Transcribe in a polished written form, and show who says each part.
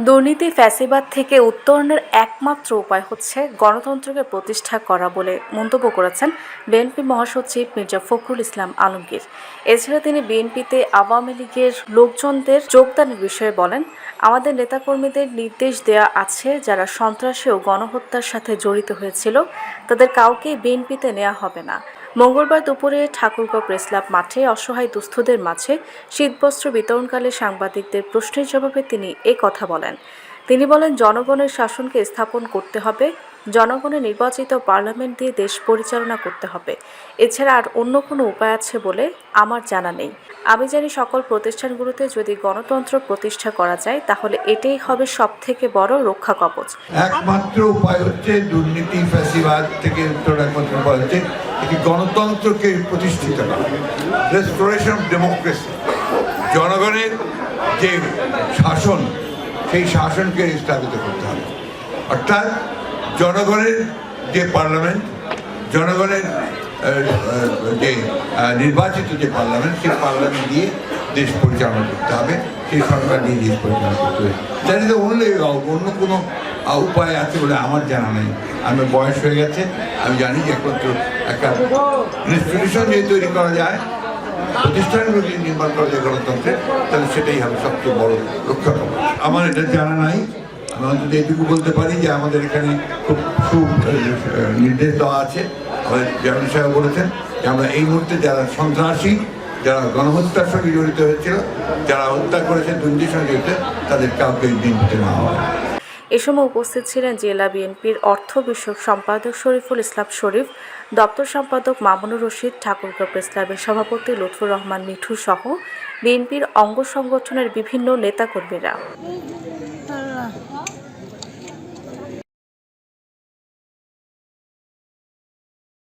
Speaker 1: দুর্নীতি ফ্যাসিবাদ থেকে উত্তরণের একমাত্র উপায় হচ্ছে গণতন্ত্রকে প্রতিষ্ঠা করা বলে মন্তব্য করেছেন বিএনপি মহাসচিব মির্জা ফখরুল ইসলাম আলমগীর। এছাড়া তিনি বিএনপিতে আওয়ামী লীগের লোকজনদের যোগদানের বিষয়ে বলেন, আমাদের নেতাকর্মীদের নির্দেশ দেয়া আছে যারা সন্ত্রাসী ও গণহত্যার সাথে জড়িত হয়েছিল তাদের কাউকেই বিএনপিতে নেওয়া হবে না। মঙ্গলবার দুপুরে ঠাকুরগাঁও প্রেসক্লাব মাঠে অসহায় দুস্থদের মাঝে শীতবস্ত্র বিতরণকালে সাংবাদিকদের প্রশ্নের জবাবে তিনি কথা বলেন। তিনি বলেন, জনগণের শাসনকে স্থাপন করতে হবে, জনগণের নির্বাচিত পার্লামেন্ট দিয়ে দেশ পরিচালনা করতে হবে। এছাড়া আর অন্য কোনো উপায় আছে বলে আমার জানা নেই। আমি জানি সকল প্রতিষ্ঠানগুলোতে যদি গণতন্ত্র প্রতিষ্ঠা করা যায় তাহলে এটাই হবে সবথেকে বড় রক্ষা কবচ।
Speaker 2: একমাত্র উপায় হচ্ছে দুর্নীতি ফ্যাসিবাদ থেকে একমাত্র উপায় হচ্ছে একটি গণতন্ত্রকে প্রতিষ্ঠিত করা, রেস্টোরেশন অফ ডেমোক্রেসি। জনগণের যে শাসন সেই শাসনকে স্থাপিত করতে হবে, অর্থাৎ জনগণের যে পার্লামেন্ট, জনগণের যে নির্বাচিত যে পার্লামেন্ট, সেই পার্লামেন্ট দিয়ে দেশ পরিচালনা করতে হবে, সেই সরকার দিয়ে দেশ পরিচালনা করতে হবে। জানি তো অন্য কোনো উপায় আছে বলে আমার জানা নেই। আমার বয়স হয়ে গেছে, আমি জানি যে একমাত্র একটা ইনস্টিটিউশন যদি তৈরি করা যায়, প্রতিষ্ঠানগুলো যদি নির্মাণ করা যায় গণতন্ত্রের, তাহলে সেটাই হবে সবচেয়ে বড় রক্ষা কবচ। আমার এটা জানা নাই। আমি অন্তত এটুকু বলতে পারি যে আমাদের এখানে খুব নির্দেশ দেওয়া আছে। আমাদের চেয়ারম্যান সাহেব বলেছেন যে আমরা এই মুহূর্তে যারা সন্ত্রাসী, যারা গণহত্যার সঙ্গে জড়িত হয়েছিল, যারা হত্যা করেছে, দুর্নীতির সঙ্গে জড়িত, তাদের কাউকে বিএনপিতে নেওয়া হবে।
Speaker 1: এ সময় উপস্থিত ছিলেন জেলা বিএনপির অর্থ বিষয়ক সম্পাদক শরীফুল ইসলাম শরীফ, দপ্তর সম্পাদক মামুনুর রশিদ, ঠাকুরগাঁও প্রেসক্লাবের সভাপতি লুৎফুর রহমান মিঠু সহ বিএনপির অঙ্গ সংগঠনের বিভিন্ন নেতাকর্মীরা।